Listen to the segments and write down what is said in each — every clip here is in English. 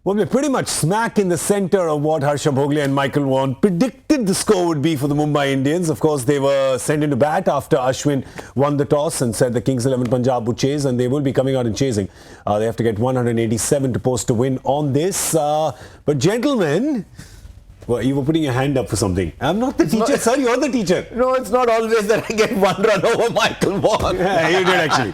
Well, we're pretty much smack in the center of what Harsha Bhogle and Michael Vaughan predicted the score would be for the Mumbai Indians. Of course, they were sent into bat after Ashwin won the toss and said the Kings 11 Punjab would chase, and they will be coming out and chasing. They have to get 187 to post a win on this. But gentlemen, well, you were putting your hand up for something. I'm not the teacher, sir. You're the teacher. No, it's not always that I get one run over Michael Vaughan. Yeah, you did actually.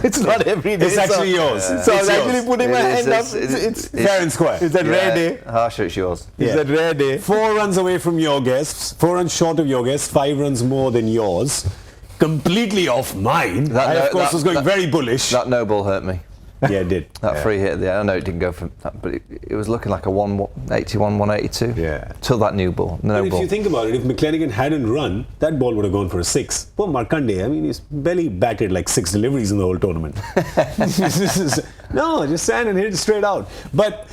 It's not every day. It's actually yours. So I was actually putting my hand up. It's fair and square. Is that rare day? Harsha, it's yours. Is that rare day? 4 runs away from your guests, 4 runs short of your guests, 5 runs more than yours. Completely off mine. I, of course, was going very bullish. That no ball hurt me. Yeah, it did. That free hit there, I know it didn't go for that, but it was looking like a 181, 182. Yeah. Till that new ball. But if you think about it, if McClenaghan hadn't run, that ball would have gone for a 6. Poor Markanday, I mean, he's barely batted like 6 deliveries in the whole tournament. No, just stand and hit it straight out. But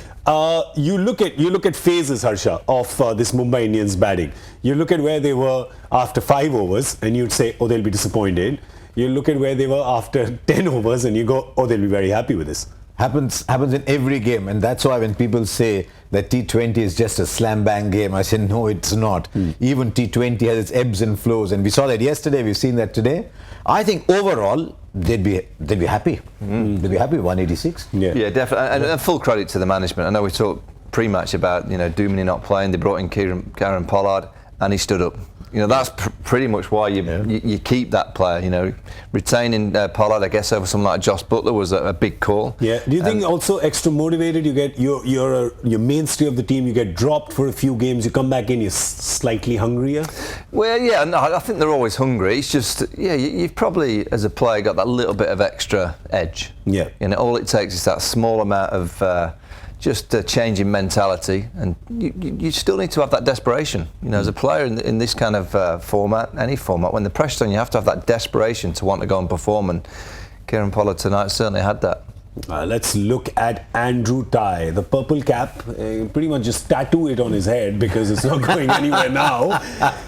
you look at phases, Harsha, of this Mumbai Indians batting. You look at where they were after 5 overs, and you'd say, oh, they'll be disappointed. You look at where they were after 10 overs and you go, oh, they'll be very happy with this. Happens in every game, and that's why when people say that T20 is just a slam bang game, I say no, it's not. Even T20 has its ebbs and flows, and we saw that yesterday, we've seen that today. I think overall they'd be happy. They'd be happy with 186. Yeah, definitely. And full credit to the management. I know we talked pre-match about Duminy not playing. They brought in Kieron Pollard, and he stood up. That's pretty much why you keep that player. Retaining Pollard, I guess, over someone like Josh Butler was a big call. Yeah. Do you think also extra motivated? You get your mainstay of the team. You get dropped for a few games. You come back in. You're slightly hungrier. Well, yeah. No, I think they're always hungry. It's just you've probably as a player got that little bit of extra edge. Yeah. And all it takes is that small amount of. Just a change in mentality, and you still need to have that desperation. As a player in this kind of format, any format, when the pressure's on, you have to have that desperation to want to go and perform, and Kieron Pollard tonight certainly had that. Let's look at Andrew Tye, the purple cap. Pretty much just tattoo it on his head because it's not going anywhere now.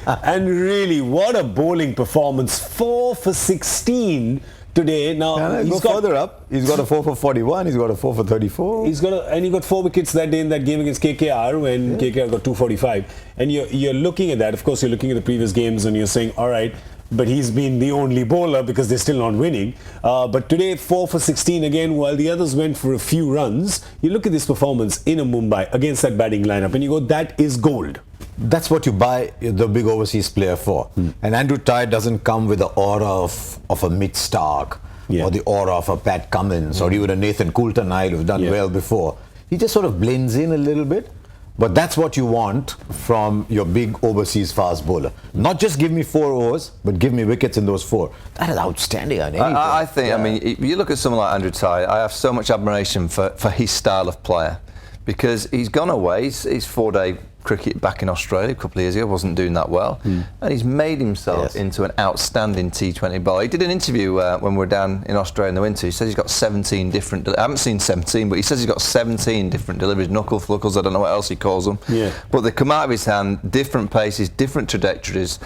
And really, what a bowling performance. 4 for 16. Today, now he's got further up. He's got a 4 for 41. He's got a 4 for 34. He got 4 wickets that day in that game against KKR when KKR got 245. And you're looking at that. Of course, you're looking at the previous games and you're saying, all right, but he's been the only bowler because they're still not winning. But today, 4 for 16 again, while the others went for a few runs. You look at this performance in a Mumbai against that batting lineup, and you go, that is gold. That's what you buy the big overseas player for. And Andrew Tye doesn't come with the aura of a Mitch Stark or the aura of a Pat Cummins or even a Nathan Coulter-Nile who's done well before. He just sort of blends in a little bit. But that's what you want from your big overseas fast bowler. Not just give me 4 overs, but give me wickets in those 4. That is outstanding. I think, I mean, if you look at someone like Andrew Tye, I have so much admiration for his style of player because he's gone away. He's 4-day cricket back in Australia a couple of years ago, wasn't doing that well, and he's made himself into an outstanding T20 bowler. He did an interview when we were down in Australia in the winter. He says he's got 17 different, I haven't seen 17, but he says he's got 17 different deliveries, knuckle fluckles, I don't know what else he calls them, but they come out of his hand, different paces, different trajectories.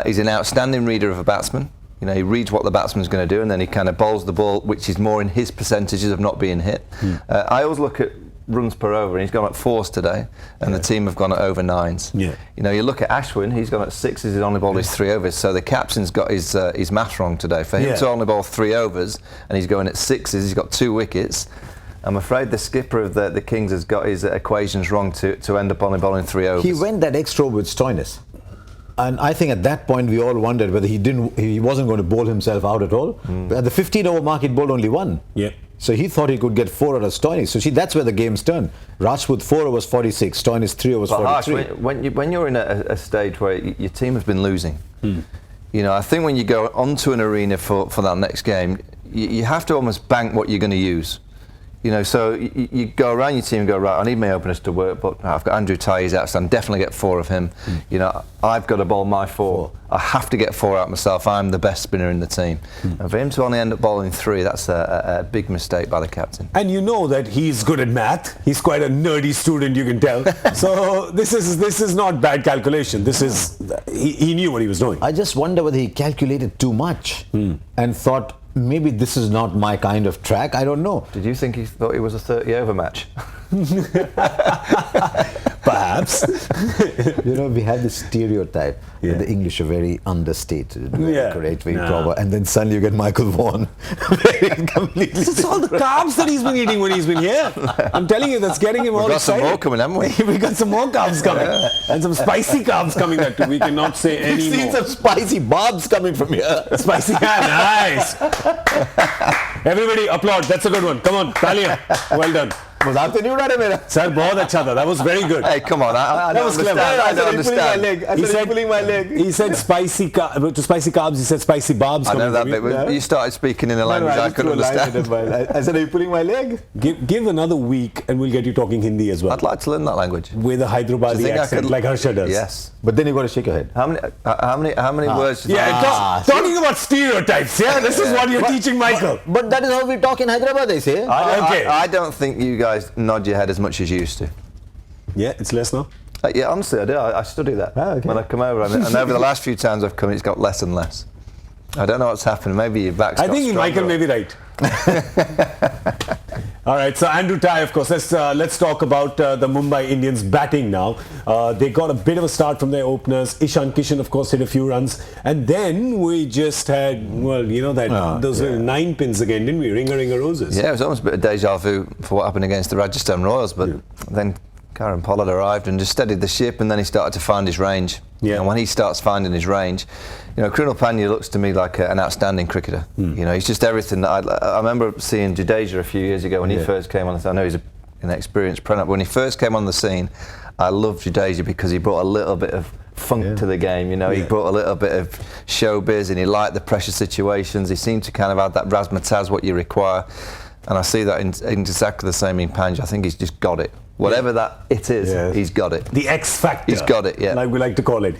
He's an outstanding reader of a batsman. He reads what the batsman's going to do and then he kind of bowls the ball, which is more in his percentages of not being hit. I always look at runs per over, and he's gone at 4s today, and the team have gone at over 9s. You look at Ashwin, he's gone at 6s, he's only bowled his 3 overs, so the captain's got his maths wrong today. For him to only bowl 3 overs, and he's going at 6s, he's got 2 wickets. I'm afraid the skipper of the Kings has got his equations wrong to end up only bowling 3 overs. He went that extra with Stoinis. And I think at that point we all wondered whether he wasn't going to bowl himself out at all. But at the 15-over mark, he bowled only 1. So he thought he could get 4 out of Stoinis. So that's where the game's turned. Rajput 4 overs 46, Stoinis 3 overs 43. Harsh, when you're in a stage where your team has been losing, I think when you go onto an arena for that next game, you have to almost bank what you're going to use. So you go around your team and go, right, I need my openers to work, but I've got Andrew Tye, he's outstanding, definitely get 4 of him. I've got to bowl my 4. I have to get 4 out myself. I'm the best spinner in the team. And for him to only end up bowling 3, that's a big mistake by the captain. And you know that he's good at math. He's quite a nerdy student, you can tell. So this is not bad calculation. This is, he knew what he was doing. I just wonder whether he calculated too much and thought, maybe this is not my kind of track. I don't know. Did you think he thought it was a 30-over match? Perhaps. We have this stereotype that the English are very understated, very correct, very proper, and then suddenly you get Michael Vaughan. Completely. It's all the carbs that he's been eating when he's been here. I'm telling you, that's getting him all excited. We've got some more coming, haven't we? We got some more carbs coming. And some spicy carbs coming that too. We cannot say any You've seen more. some spicy barbs coming from here. Spicy, nice. Everybody applaud. That's a good one. Come on, Talia. Well done. मजाक तो नहीं उड़ा रहे मेरा? Sir, बहुत अच्छा था. That was very good. Hey, come on. I That was clever. I don't understand. I said pulling my leg. He said spicy carbs. He said spicy barbs. I know coming that from bit. you. But you started speaking in a language I couldn't understand. I said, are you pulling my leg? Give another week and we'll get you talking Hindi as well. I'd like to learn that language. With a Hyderabadi accent like Harsha does. Yes. But then you got to shake your head. How many words? Talking about stereotypes, yeah? This is what you're teaching Michael. But that is how we talk in Hyderabad, they say. I don't think you guys nod your head as much as you used to. Yeah, it's less now? Yeah, honestly, I do. I study that. When I come over. And over the last few times I've come, it's got less and less. I don't know what's happened. Maybe your back's got think stronger. Michael may be right. All right, so Andrew Tye, of course. Let's talk about the Mumbai Indians batting now. They got a bit of a start from their openers. Ishan Kishan, of course, hit a few runs. And then we just had, those little 9 pins again, didn't we? Ringer, ringer, roses. Yeah, it was almost a bit of deja vu for what happened against the Rajasthan Royals. But then Kieron Pollard arrived and just steadied the ship, and then he started to find his range. Yeah. And when he starts finding his range, Krunal Pandya looks to me like an outstanding cricketer. He's just everything that I remember seeing Jadeja a few years ago when he first came on. I know he's an experienced preneur, but when he first came on the scene, I loved Jadeja because he brought a little bit of funk to the game. He brought a little bit of showbiz, and he liked the pressure situations. He seemed to kind of add that razzmatazz what you require, and I see that in exactly the same in Pandya. I think he's just got it. Whatever that it is, he's got it. The X factor. He's got it, yeah. Like we like to call it.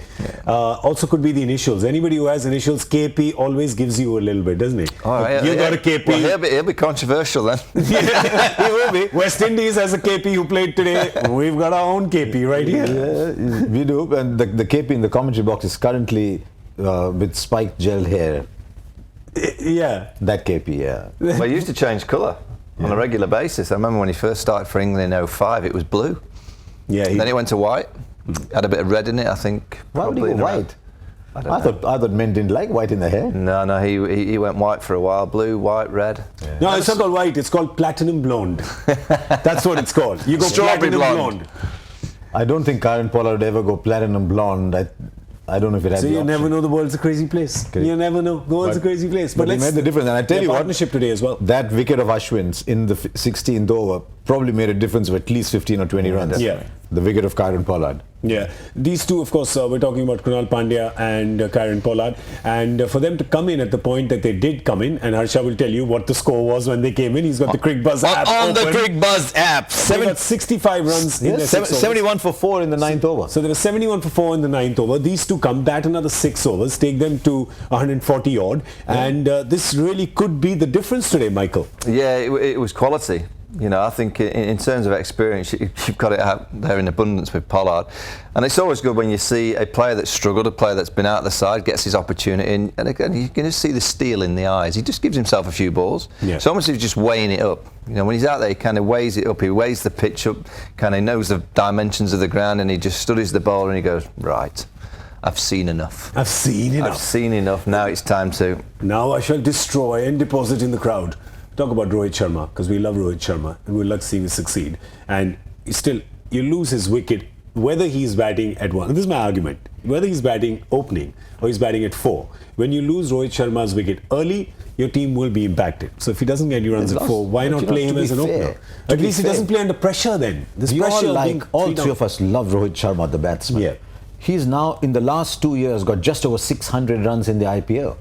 Also could be the initials. Anybody who has initials, KP always gives you a little bit, doesn't he? All right, you got a KP. Well, he'll be controversial then. He will be. West Indies has a KP who played today. We've got our own KP right here. Yeah, we do. And the KP in the commentary box is currently with spiked gel hair. Yeah. That KP, yeah. Well, he used to change colour on a regular basis. I remember when he first started for England in 05, it was blue. Yeah. Then it went to white. Had a bit of red in it, I think. Why would he go white? I thought men didn't like white in the hair. No, he went white for a while. Blue, white, red. Yeah. No, it's not called white. It's called platinum blonde. That's what it's called. You go Strawberry platinum blonde. blonde. I don't think Kieron Pollard would ever go platinum blonde. I don't know if it had So the you option. never know, the world's a crazy place. Okay. You never know. The world's a crazy place. But he made the difference. And I tell you what, partnership today as well. That wicket of Ashwin's in the 16th over probably made a difference of at least 15 or 20 runs. Yeah. The wicket of Kieron Pollard. Yeah, these two, of course, we're talking about Krunal Pandya and Kieron Pollard, and for them to come in at the point that they did come in, and Harsha will tell you what the score was when they came in. He's got the Cricbuzz app on open. the Cricbuzz app. They got 65 runs in their 6 overs. 71 for 4 in the 9th over. So there was 71 for 4 in the 9th over. These two come, bat another 6 overs, take them to 140 odd, and this really could be the difference today, Michael. Yeah, it was quality. I think in terms of experience, you've got it out there in abundance with Pollard. And it's always good when you see a player that's struggled, a player that's been out of the side, gets his opportunity, and again, you can just see the steel in the eyes. He just gives himself a few balls. Yeah. So almost he's just weighing it up. When he's out there, he kind of weighs it up, he weighs the pitch up, kind of knows the dimensions of the ground, and he just studies the ball and he goes, right, I've seen enough. I've seen enough. Now it's time to... Now I shall destroy and deposit in the crowd. Talk about Rohit Sharma, because we love Rohit Sharma and we'd like to see him succeed. And still, you lose his wicket, whether he's batting at 1. This is my argument. Whether he's batting opening or he's batting at 4. When you lose Rohit Sharma's wicket early, your team will be impacted. So if he doesn't get you runs at 4, why not play him as an opener? At least he doesn't play under pressure then. This pressure, all three of us love Rohit Sharma, the batsman. Yeah. He's now, in the last 2 years, got just over 600 runs in the IPL.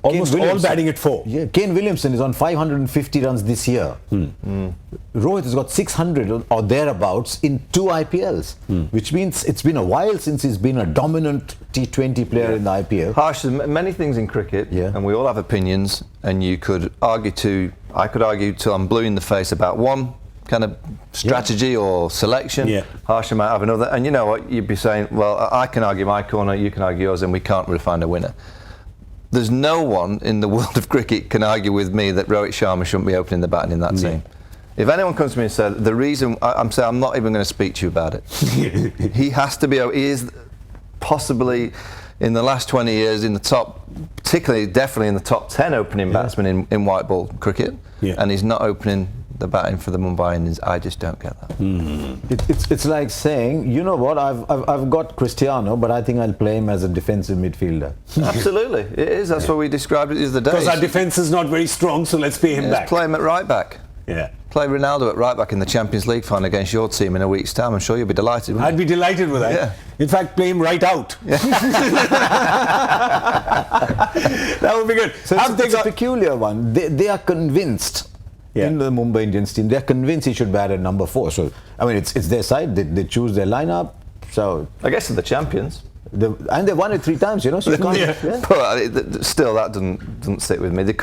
Almost all batting at 4. Yeah, Kane Williamson is on 550 runs this year. Rohit has got 600 or thereabouts in 2 IPLs, which means it's been a while since he's been a dominant T20 player in the IPL. Harsh, there's many things in cricket, and we all have opinions, and I could argue till I'm blue in the face about one kind of strategy or selection. Harsha might have another, and you know what, you'd be saying, well, I can argue my corner, you can argue yours, and we can't really find a winner. There's no one in the world of cricket can argue with me that Rohit Sharma shouldn't be opening the batting in that team. If anyone comes to me and says, the reason, I'm saying I'm not even going to speak to you about it. He has to be, he is possibly in the last 20 years in the top, particularly definitely in the top 10 opening batsmen in white ball cricket. Yeah. And he's not opening the batting for the Mumbai Indians. I just don't get that. It's like saying, you know what, I've got Cristiano, but I think I'll play him as a defensive midfielder. Absolutely, it is. That's what we described it the other day. Because our defence is not very strong, so let's pay him back. Let's play him at right back. Yeah. Play Ronaldo at right back in the Champions League final against your team in a week's time. I'm sure you'll be delighted. I'd be delighted with that. Yeah. In fact, play him right out. Yeah. That would be good. So it's a peculiar one. They are convinced in the Mumbai Indians team. They're convinced he should bat at number 4. So I mean, it's their side. They choose their lineup. So I guess they're the champions. And they won it 3 times, you know. So you can't, But still, that doesn't sit with me. They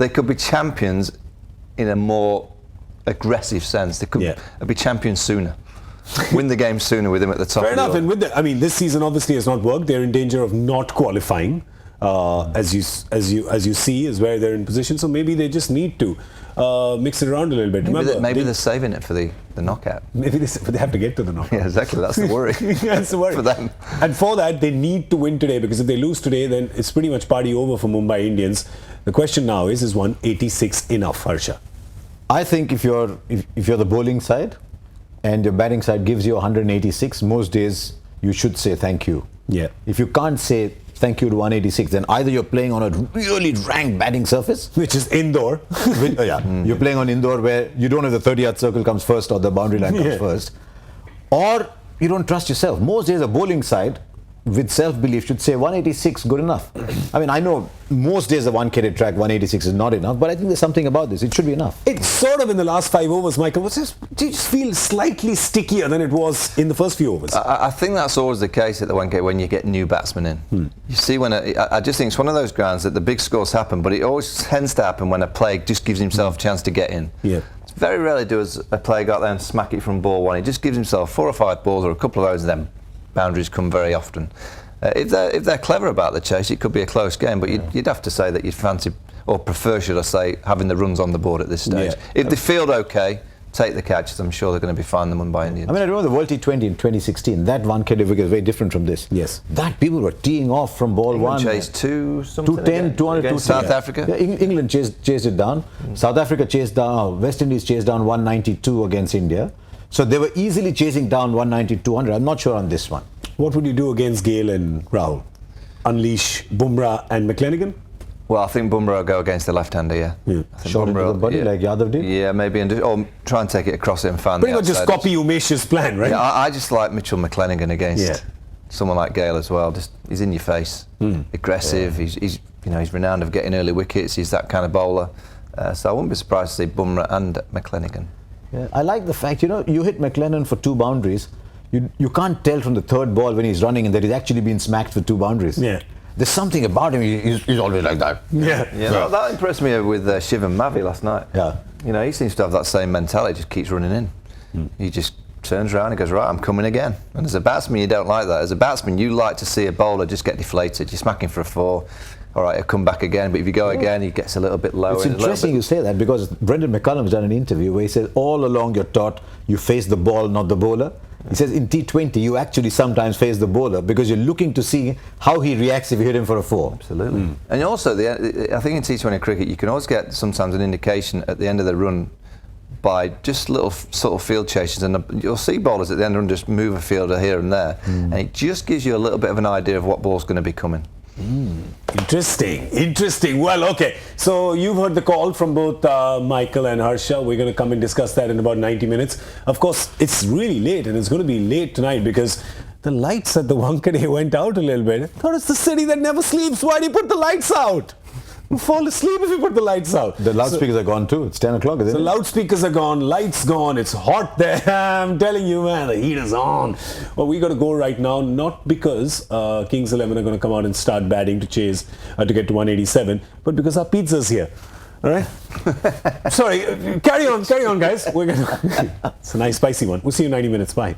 could be champions in a more aggressive sense. They could be champions sooner. Win the game sooner with him at the top. Fair enough. And I mean, this season obviously has not worked. They're in danger of not qualifying. As you see, is where they're in position. So maybe they just need to mix it around a little bit. Maybe they're saving it for the knockout. Maybe they have to get to the knockout. Yeah, exactly. That's the worry. That's the worry for them. And for that, they need to win today, because if they lose today, then it's pretty much party over for Mumbai Indians. The question now is 186 enough, Harsha? I think if you're the bowling side and your batting side gives you 186, most days you should say thank you. Yeah. If you can't say thank you to 186, then either you're playing on a really ranked batting surface, which is indoor. You're playing on indoor where you don't know if the 30-yard circle comes first or the boundary line comes first, or you don't trust yourself. Most days a bowling side with self-belief should say 186 good enough. I mean, I know most days the 1K track 186 is not enough, but I think there's something about this. It should be enough. It's sort of in the last 5 overs, Michael. Do you just feel slightly stickier than it was in the first few overs? I think that's always the case at the 1K when you get new batsmen in. You see, I just think it's one of those grounds that the big scores happen, but it always tends to happen when a player just gives himself a chance to get in. Yeah. It's very rarely does a player go out there and smack it from ball 1. He just gives himself 4 or 5 balls or a couple of overs, and then boundaries come very often. If they're clever about the chase, it could be a close game, but you'd have to say that you'd fancy, or prefer, should I say, having the runs on the board at this stage. Yeah. If they field okay, take the catches, I'm sure they're going to be fine, the Mumbai Indians. I mean, I remember the World T20 in 2016, that 1K was very different from this. Yes. That people were teeing off from ball England 1. Chased 210, 200, South Africa. Yeah, England chased it down. South Africa chased down, West Indies chased down 192 against India. So they were easily chasing down 190, 200. I'm not sure on this one. What would you do against Gale and Rahul? Unleash Bumrah and McClenaghan? Well, I think Bumrah will go against the left-hander, Shot into the body like Yadav did? Yeah, maybe, or try and take it across it and fan pretty much just copy Umesh's plan, right? Yeah, I just like Mitchell McClenaghan against someone like Gale as well. Just he's in your face, aggressive. Yeah. He's renowned of getting early wickets. He's that kind of bowler. So I wouldn't be surprised to see Bumrah and McClenaghan. Yeah, I like the fact, you hit McClenaghan for 2 boundaries. You can't tell from the 3rd ball when he's running and that he's actually been smacked for 2 boundaries. Yeah. There's something about him, he's always like that. Yeah. That impressed me with Shivam Mavi last night. Yeah. He seems to have that same mentality, just keeps running in. He just turns around and goes, right, I'm coming again. And as a batsman, you don't like that. As a batsman, you like to see a bowler just get deflated. You're smacking for a 4. All right, he'll come back again, but if you go again, he gets a little bit lower. It's interesting you say that, because Brendan McCullum's done an interview where he says all along you're taught you face the ball, not the bowler. He says in T20 you actually sometimes face the bowler because you're looking to see how he reacts if you hit him for a 4. Absolutely. And also, I think in T20 cricket you can always get sometimes an indication at the end of the run by just little subtle field chases, and you'll see bowlers at the end of the run just move a fielder here and there, and it just gives you a little bit of an idea of what ball's going to be coming. Interesting. Well, okay. So you've heard the call from both Michael and Harsha. We're going to come and discuss that in about 90 minutes. Of course, it's really late, and it's going to be late tonight because the lights at the Wankhede went out a little bit. I thought it's the city that never sleeps. Why do you put the lights out? You fall asleep if you put the lights out. The loudspeakers are gone too. It's 10 o'clock, isn't it? The loudspeakers are gone, lights gone, it's hot there. I'm telling you, man, the heat is on. Well, we got to go right now, not because Kings 11 are going to come out and start batting to chase, to get to 187, but because our pizza's here. All right? Sorry, carry on, guys. It's a nice spicy one. We'll see you in 90 minutes. Bye.